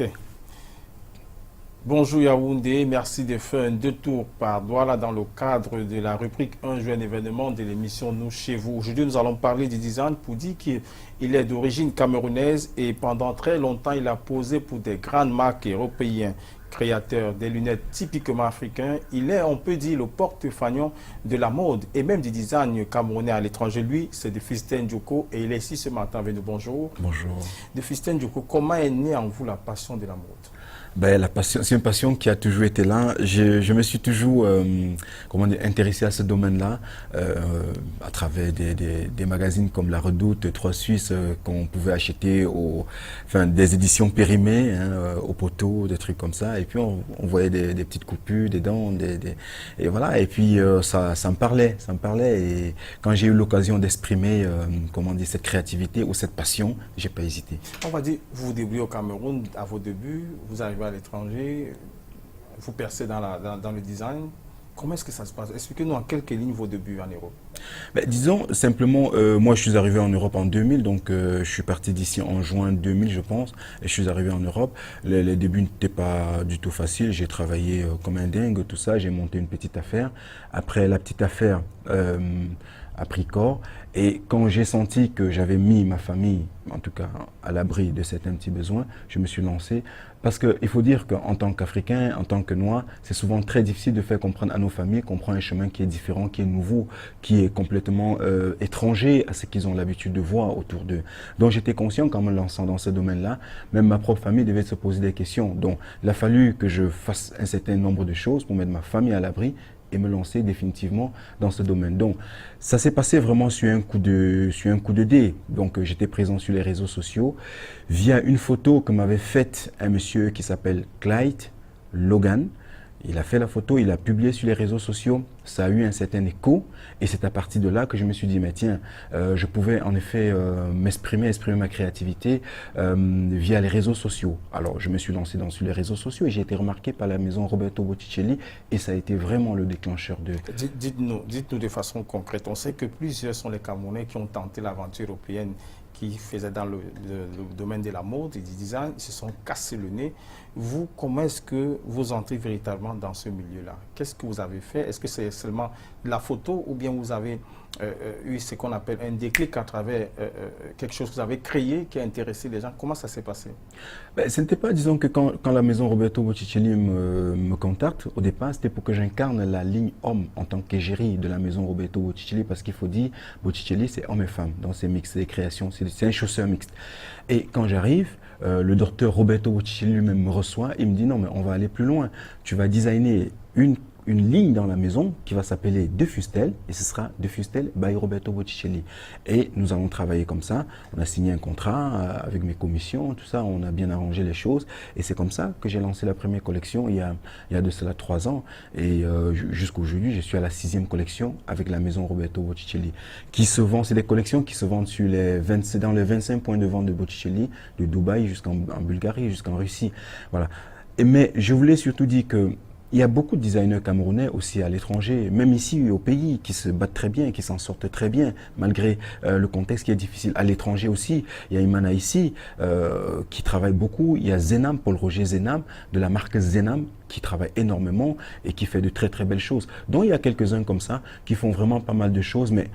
Ok. Bonjour Yaoundé, merci de faire un détour par Douala dans le cadre de la rubrique Un jeune événement de l'émission Nous chez vous. Aujourd'hui, nous allons parler du design pour dire qu'il est d'origine camerounaise et pendant très longtemps, il a posé pour des grandes marques européennes. Créateur des lunettes typiquement africains, il est, on peut dire, le porte-fanion de la mode et même du design camerounais à l'étranger. Lui, c'est de Fistin Djoko et il est ici ce matin avec nous. Bonjour. Bonjour. De Fistin Djoko, comment est née en vous la passion de la mode? Ben, la passion, c'est une passion qui a toujours été là. Je me suis toujours comment dire, intéressé à ce domaine-là à travers des magazines comme La Redoute, Trois Suisses qu'on pouvait acheter enfin, des éditions périmées au poteau, des trucs comme ça. Et puis on voyait des petites coupures, des dents, et voilà. Et puis ça me parlait. Et quand j'ai eu l'occasion d'exprimer comment dire, cette créativité ou cette passion, j'ai pas hésité. On va dire, vous vous débrouillez au Cameroun à vos débuts, vous arrivez à l'étranger, vous percez dans le design. Comment est-ce que ça se passe? Expliquez-nous en quelques lignes vos débuts en Europe. Ben, disons simplement, moi je suis arrivé en Europe en 2000, donc je suis parti d'ici en juin 2000 je pense, et je suis arrivé en Europe. Les débuts n'étaient pas du tout faciles, j'ai travaillé comme un dingue, tout ça, j'ai monté une petite affaire. Après la petite affaire a pris corps, et quand j'ai senti que j'avais mis ma famille, en tout cas à l'abri de certains petits besoins, je me suis lancé. Parce qu'il faut dire qu'en tant qu'Africain, en tant que Noir, c'est souvent très difficile de faire comprendre à nos familles qu'on prend un chemin qui est différent, qui est nouveau, qui est complètement étranger à ce qu'ils ont l'habitude de voir autour d'eux. Donc j'étais conscient qu'en me lançant dans ce domaine-là, même ma propre famille devait se poser des questions. Donc il a fallu que je fasse un certain nombre de choses pour mettre ma famille à l'abri et me lancer définitivement dans ce domaine. Donc, ça s'est passé vraiment sur un coup de dé. Donc, j'étais présent sur les réseaux sociaux via une photo que m'avait faite un monsieur qui s'appelle Clyde Logan. Il a fait la photo, il a publié sur les réseaux sociaux, ça a eu un certain écho et c'est à partir de là que je me suis dit, mais tiens, je pouvais en effet exprimer ma créativité via les réseaux sociaux. Alors je me suis lancé sur les réseaux sociaux et j'ai été remarqué par la maison Roberto Botticelli et ça a été vraiment le déclencheur de... Dites-nous de façon concrète, on sait que plusieurs sont les Camerounais qui ont tenté l'aventure européenne qui faisaient dans le domaine de la mode et du design, ils se sont cassés le nez. Vous, comment est-ce que vous entrez véritablement dans ce milieu-là? Qu'est-ce que vous avez fait? Est-ce que c'est seulement la photo ou bien vous avez eu ce qu'on appelle un déclic à travers quelque chose que vous avez créé qui a intéressé les gens? Comment ça s'est passé? Ben, ce n'était pas, disons que quand la maison Roberto Botticelli me contacte, au départ, c'était pour que j'incarne la ligne homme en tant qu'égérie de la maison Roberto Botticelli, parce qu'il faut dire, Botticelli, c'est homme et femme, dans ses mix, ses créations, c'est un chausseur mixte. Et quand j'arrive, le docteur Roberto Botticelli lui-même me reçoit, il me dit non, mais on va aller plus loin. Tu vas designer une ligne dans la maison qui va s'appeler De Fustel et ce sera De Fustel by Roberto Botticelli. Et nous allons travailler comme ça. On a signé un contrat avec mes commissions, tout ça. On a bien arrangé les choses et c'est comme ça que j'ai lancé la première collection il y a de cela 3 ans. Et jusqu'aujourd'hui, je suis à la 6e collection avec la maison Roberto Botticelli qui se vend. C'est des collections qui se vendent sur dans les 25 points de vente de Botticelli, de Dubaï jusqu'en Bulgarie, jusqu'en Russie. Voilà. Mais je voulais surtout dire que il y a beaucoup de designers camerounais aussi à l'étranger, même ici au pays, qui se battent très bien, qui s'en sortent très bien, malgré le contexte qui est difficile. À l'étranger aussi, il y a Imana ici, qui travaille beaucoup. Il y a Zenam, Paul-Roger Zenam, de la marque Zenam, qui travaille énormément et qui fait de très très belles choses. Donc il y a quelques-uns comme ça qui font vraiment pas mal de choses, mais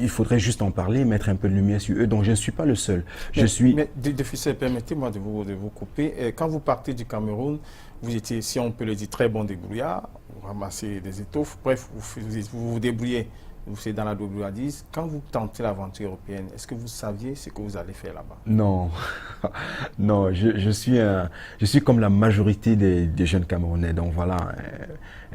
il faudrait juste en parler, mettre un peu de lumière sur eux. Donc je ne suis pas le seul. Mais permettez-moi de vous couper. Quand vous partez du Cameroun, vous étiez, si on peut le dire, très bon débrouillard, vous ramassez des étoffes, bref, vous débrouillez, vous êtes dans la débrouillardise. Quand vous tentez l'aventure européenne, est-ce que vous saviez ce que vous allez faire là-bas? Non, non, je suis comme la majorité des jeunes Camerounais. Donc voilà,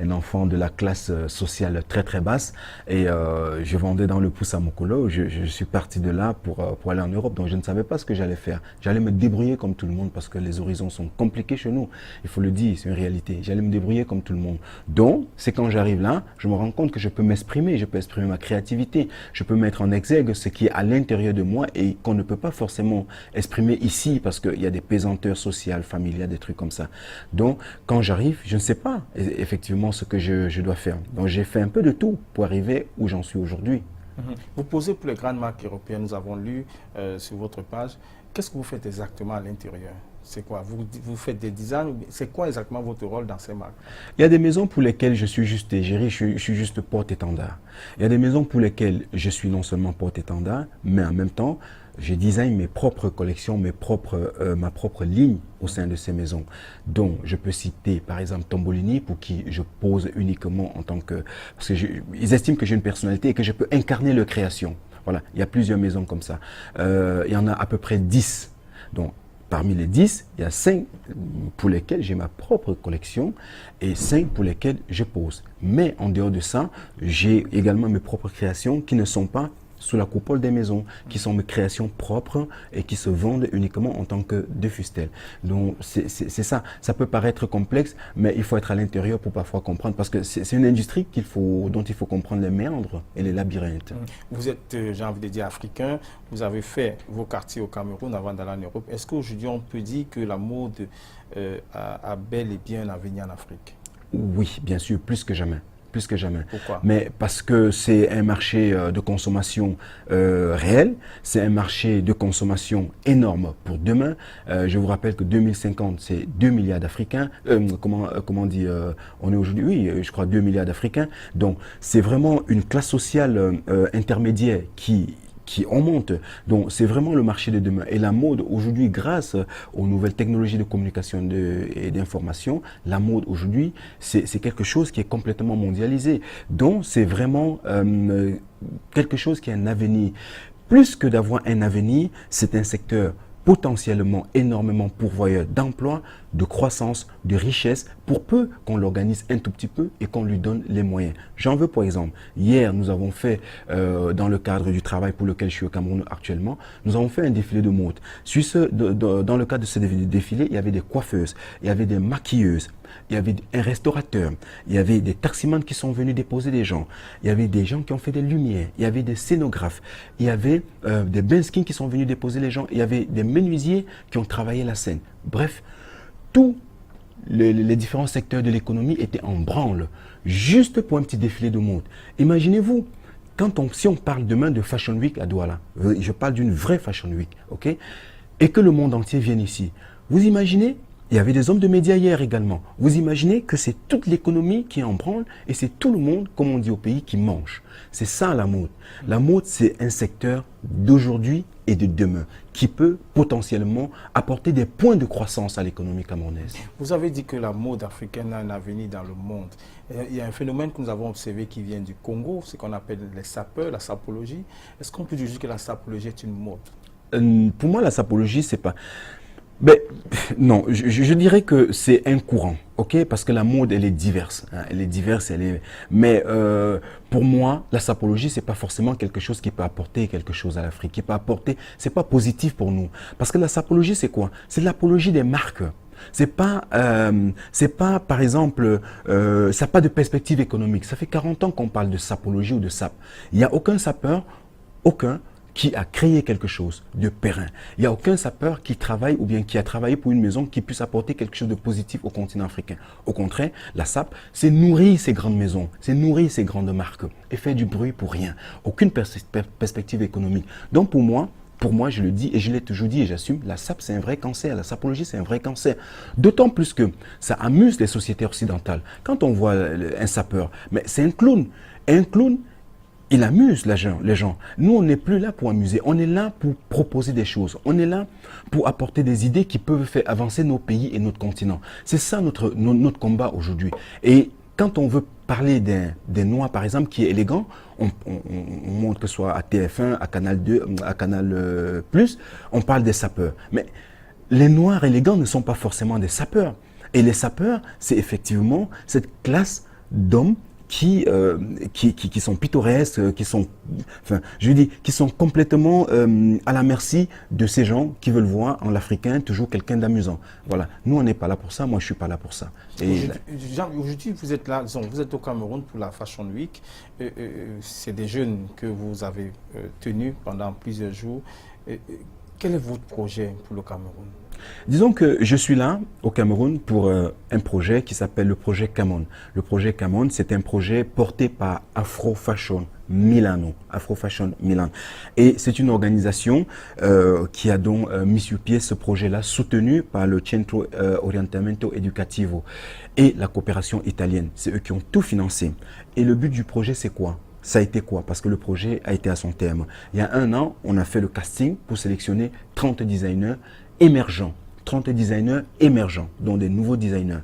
un enfant de la classe sociale très très basse. Et je vendais dans le pouce à Mokolo. Je suis parti de là pour aller en Europe. Donc je ne savais pas ce que j'allais faire. J'allais me débrouiller comme tout le monde parce que les horizons sont compliqués chez nous. Il faut le dire, c'est une réalité. J'allais me débrouiller comme tout le monde. Donc c'est quand j'arrive là, je me rends compte que je peux m'exprimer, je peux exprimer ma créativité, je peux mettre en exergue ce qui est à l'intérieur de moi et qu'on ne peut pas forcément exprimer ici parce qu'il y a des pesanteurs sociales, familiales, des trucs comme ça. Donc, quand j'arrive, je ne sais pas effectivement ce que je dois faire. Donc, j'ai fait un peu de tout pour arriver où j'en suis aujourd'hui. Vous posez pour les grandes marques européennes, nous avons lu sur votre page. Qu'est-ce que vous faites exactement à l'intérieur? C'est quoi? Vous faites des designs? C'est quoi exactement votre rôle dans ces marques? Il y a des maisons pour lesquelles je suis juste égérie, je suis juste porte-étendard. Il y a des maisons pour lesquelles je suis non seulement porte-étendard, mais en même temps, je design mes propres collections, ma propre ligne au sein de ces maisons. Donc, je peux citer par exemple Tombolini, pour qui je pose uniquement en tant que... Parce qu'ils estiment que j'ai une personnalité et que je peux incarner leur création. Voilà, il y a plusieurs maisons comme ça. Il y en a à peu près 10. Donc, parmi les 10, il y a 5 pour lesquels j'ai ma propre collection et 5 pour lesquels je pose. Mais en dehors de ça, j'ai également mes propres créations qui ne sont pas sous la coupole des maisons, qui sont mes créations propres et qui se vendent uniquement en tant que de fustelles. Donc c'est ça. Ça peut paraître complexe, mais il faut être à l'intérieur pour parfois comprendre, parce que c'est une industrie dont il faut comprendre les méandres et les labyrinthes. Vous êtes, j'ai envie de dire, africain. Vous avez fait vos quartiers au Cameroun avant d'aller en Europe. Est-ce qu'aujourd'hui on peut dire que la mode a bel et bien un avenir en Afrique? Oui, bien sûr, plus que jamais. Plus que jamais. Pourquoi? Mais parce que c'est un marché de consommation réel, c'est un marché de consommation énorme pour demain. Je vous rappelle que 2050, c'est 2 milliards d'Africains. Comment dit, on est aujourd'hui, oui, je crois 2 milliards d'Africains. Donc, c'est vraiment une classe sociale intermédiaire qui augmente. Donc, c'est vraiment le marché de demain. Et la mode, aujourd'hui, grâce aux nouvelles technologies de communication et d'information, la mode, aujourd'hui, c'est quelque chose qui est complètement mondialisé. Donc, c'est vraiment quelque chose qui a un avenir. Plus que d'avoir un avenir, c'est un secteur potentiellement énormément pourvoyeur d'emplois, de croissance, de richesse, pour peu qu'on l'organise un tout petit peu et qu'on lui donne les moyens. J'en veux pour exemple, hier nous avons fait, dans le cadre du travail pour lequel je suis au Cameroun actuellement, nous avons fait un défilé de mode. Dans le cadre de ce défilé, il y avait des coiffeuses, il y avait des maquilleuses, il y avait un restaurateur, il y avait des taximans qui sont venus déposer des gens, il y avait des gens qui ont fait des lumières, il y avait des scénographes, il y avait des benskins qui sont venus déposer les gens, il y avait des menuisiers qui ont travaillé la scène. Bref, tous les différents secteurs de l'économie étaient en branle, juste pour un petit défilé de mode. Imaginez-vous, si on parle demain de Fashion Week à Douala, je parle d'une vraie Fashion Week, ok, et que le monde entier vienne ici, vous imaginez? Il y avait des hommes de médias hier également. Vous imaginez que c'est toute l'économie qui est en branle et c'est tout le monde, comme on dit au pays, qui mange. C'est ça la mode. La mode, c'est un secteur d'aujourd'hui et de demain qui peut potentiellement apporter des points de croissance à l'économie camerounaise. Vous avez dit que la mode africaine a un avenir dans le monde. Il y a un phénomène que nous avons observé qui vient du Congo, ce qu'on appelle les sapeurs, la sapologie. Est-ce qu'on peut dire que la sapologie est une mode? Pour moi, la sapologie, c'est pas... Ben, non, je dirais que c'est un courant, ok, parce que la mode, elle est diverse, hein, elle est diverse, mais pour moi, la sapologie, c'est pas forcément quelque chose qui peut apporter quelque chose à l'Afrique, qui peut apporter, c'est pas positif pour nous, parce que la sapologie, c'est quoi? C'est l'apologie des marques. C'est pas, par exemple, ça n'a pas de perspective économique. Ça fait 40 ans qu'on parle de sapologie ou de sap. Il n'y a aucun sapeur, qui a créé quelque chose de périn. Il n'y a aucun sapeur qui travaille ou bien qui a travaillé pour une maison qui puisse apporter quelque chose de positif au continent africain. Au contraire, la SAP, c'est nourrir ces grandes maisons, c'est nourrir ces grandes marques et faire du bruit pour rien. Aucune perspective économique. Donc pour moi, je le dis et je l'ai toujours dit et j'assume, la SAP c'est un vrai cancer, la sapologie c'est un vrai cancer. D'autant plus que ça amuse les sociétés occidentales. Quand on voit un sapeur, mais c'est un clown. Un clown, il amuse les gens. Nous, on n'est plus là pour amuser. On est là pour proposer des choses. On est là pour apporter des idées qui peuvent faire avancer nos pays et notre continent. C'est ça notre combat aujourd'hui. Et quand on veut parler des Noirs, par exemple, qui est élégant, on montre que ce soit à TF1, à Canal 2, à Canal+, on parle des sapeurs. Mais les Noirs élégants ne sont pas forcément des sapeurs. Et les sapeurs, c'est effectivement cette classe d'hommes qui sont pittoresques, qui sont complètement à la merci de ces gens qui veulent voir en l'Africain toujours quelqu'un d'amusant. Voilà. Nous, on n'est pas là pour ça. Moi, je ne suis pas là pour ça. Aujourd'hui, vous êtes là, vous êtes au Cameroun pour la Fashion Week. C'est des jeunes que vous avez tenus pendant plusieurs jours. Quel est votre projet pour le Cameroun? Disons que je suis là au Cameroun pour un projet qui s'appelle le projet Camon. Le projet Camon, c'est un projet porté par Afro Fashion Milano, Afro Fashion Milan. Et c'est une organisation qui a donc mis sur pied ce projet-là, soutenu par le Centro Orientamento Educativo et la coopération italienne. C'est eux qui ont tout financé. Et le but du projet, c'est quoi? Ça a été quoi? Parce que le projet a été à son terme. Il y a un an, on a fait le casting pour sélectionner 30 designers émergents. 30 designers émergents, dont des nouveaux designers.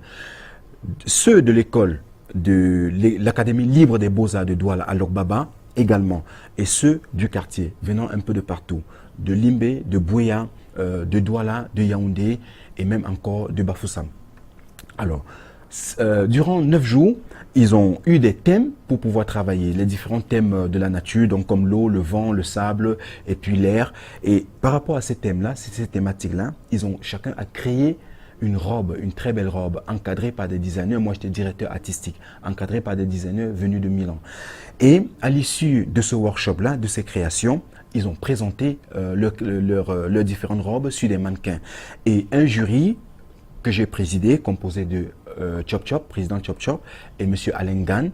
Ceux de l'école de l'Académie libre des beaux-arts de Douala à Lokbaba également. Et ceux du quartier, venant un peu de partout. De Limbe, de Bouya, de Douala, de Yaoundé et même encore de Bafoussam. Alors, durant 9 jours, ils ont eu des thèmes pour pouvoir travailler, les différents thèmes de la nature, donc comme l'eau, le vent, le sable et puis l'air. Et par rapport à ces thèmes-là, ces thématiques-là, chacun a créé une robe, une très belle robe, encadrée par des designers. Moi, j'étais directeur artistique, encadré par des designers venus de Milan. Et à l'issue de ce workshop-là, de ces créations, ils ont présenté leurs différentes robes sur des mannequins. Et un jury que j'ai présidé, composé de Chop Chop, président Chop Chop, et M. Alain Gann,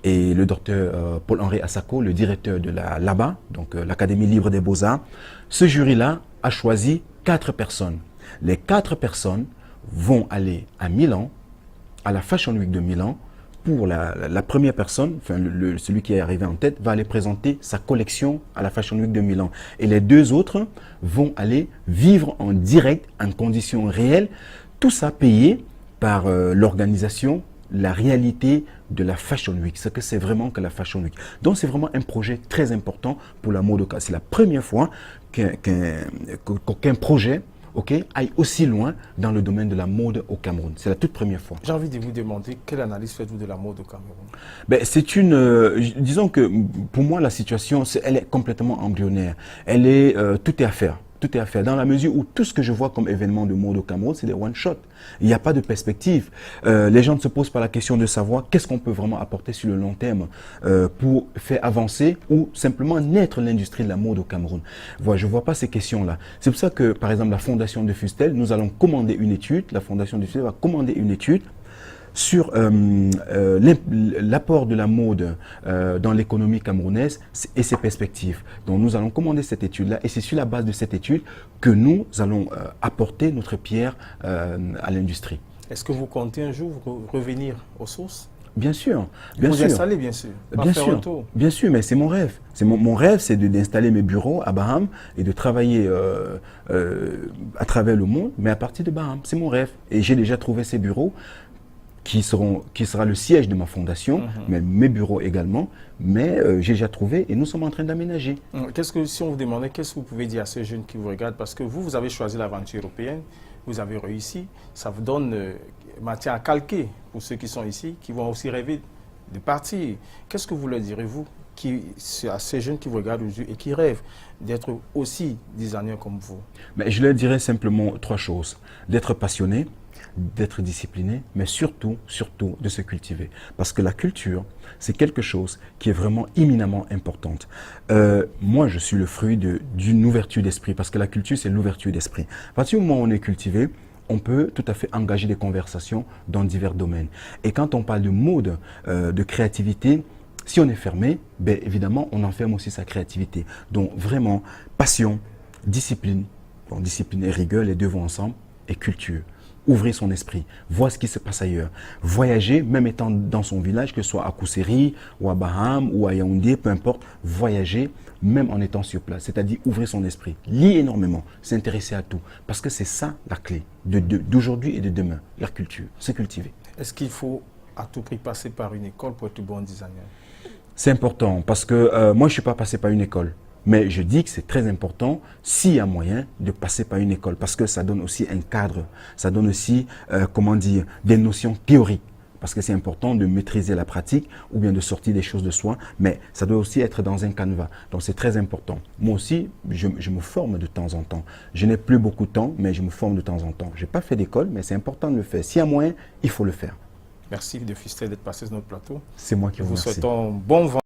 et le docteur Paul-Henri Assako, le directeur de l'ABA, donc l'Académie libre des beaux-arts. Ce jury-là a choisi 4 personnes. Les 4 personnes vont aller à Milan, à la Fashion Week de Milan. Pour la première personne, enfin celui qui est arrivé en tête, va aller présenter sa collection à la Fashion Week de Milan. Et les 2 autres vont aller vivre en direct, en conditions réelles, tout ça payé par l'organisation, la réalité de la Fashion Week, ce que c'est vraiment que la Fashion Week. Donc c'est vraiment un projet très important pour la mode au Cameroun. C'est la première fois qu'un projet aille aussi loin dans le domaine de la mode au Cameroun. C'est la toute première fois. J'ai envie de vous demander, quelle analyse faites-vous de la mode au Cameroun? Ben, disons que pour moi, la situation, elle est complètement embryonnaire. Tout est à faire. Tout est à faire, dans la mesure où tout ce que je vois comme événement de mode au Cameroun, c'est des one-shot. Il n'y a pas de perspective. Les gens ne se posent pas la question de savoir qu'est-ce qu'on peut vraiment apporter sur le long terme pour faire avancer ou simplement naître l'industrie de la mode au Cameroun. Voilà, je ne vois pas ces questions-là. C'est pour ça que, par exemple, la Fondation de Fustel, nous allons commander une étude. La Fondation de Fustel va commander une étude sur l'apport de la mode dans l'économie camerounaise et ses perspectives. Donc nous allons commander cette étude-là et c'est sur la base de cette étude que nous allons apporter notre pierre à l'industrie. Est-ce que vous comptez un jour revenir aux sources? Bien sûr, bien vous sûr. installer, bien sûr. Bien sûr, mais c'est mon rêve. Mon rêve, c'est d'installer mes bureaux à Baham et de travailler à travers le monde, mais à partir de Baham. C'est mon rêve. Et j'ai déjà trouvé ces bureaux qui sera le siège de ma fondation, mais mes bureaux également. Mais j'ai déjà trouvé et nous sommes en train d'aménager. Si on vous demandait, qu'est-ce que vous pouvez dire à ces jeunes qui vous regardent? Parce que vous avez choisi l'aventure européenne, vous avez réussi, ça vous donne matière à calquer pour ceux qui sont ici, qui vont aussi rêver de partir. Qu'est-ce que vous leur direz-vous à ces jeunes qui vous regardent aujourd'hui et qui rêvent d'être aussi designers comme vous? Mais je leur dirais simplement 3 choses. D'être passionné, d'être discipliné, mais surtout de se cultiver. Parce que la culture, c'est quelque chose qui est vraiment éminemment importante. Moi, je suis le fruit d'une ouverture d'esprit, parce que la culture, c'est l'ouverture d'esprit. À partir du moment où on est cultivé, on peut tout à fait engager des conversations dans divers domaines. Et quand on parle de mode, de créativité, si on est fermé, ben évidemment, on enferme aussi sa créativité. Donc vraiment, passion, discipline, bon, discipline et rigueur, les deux vont ensemble, et culture. Ouvrir son esprit, voir ce qui se passe ailleurs. Voyager, même étant dans son village, que ce soit à Kousseri, ou à Baham, ou à Yaoundé, peu importe, voyager, même en étant sur place. C'est-à-dire ouvrir son esprit, lire énormément, s'intéresser à tout. Parce que c'est ça la clé d'aujourd'hui et de demain, la culture, se cultiver. Est-ce qu'il faut à tout prix passer par une école pour être bon designer? C'est important, parce que moi je ne suis pas passé par une école. Mais je dis que c'est très important, s'il y a moyen, de passer par une école. Parce que ça donne aussi un cadre, ça donne aussi, des notions théoriques. Parce que c'est important de maîtriser la pratique ou bien de sortir des choses de soi. Mais ça doit aussi être dans un canevas. Donc c'est très important. Moi aussi, je me forme de temps en temps. Je n'ai plus beaucoup de temps, mais je me forme de temps en temps. Je n'ai pas fait d'école, mais c'est important de le faire. S'il y a moyen, il faut le faire. Merci de Fustel d'être passé sur notre plateau. C'est moi qui vous remercie. Nous souhaitons bon vent.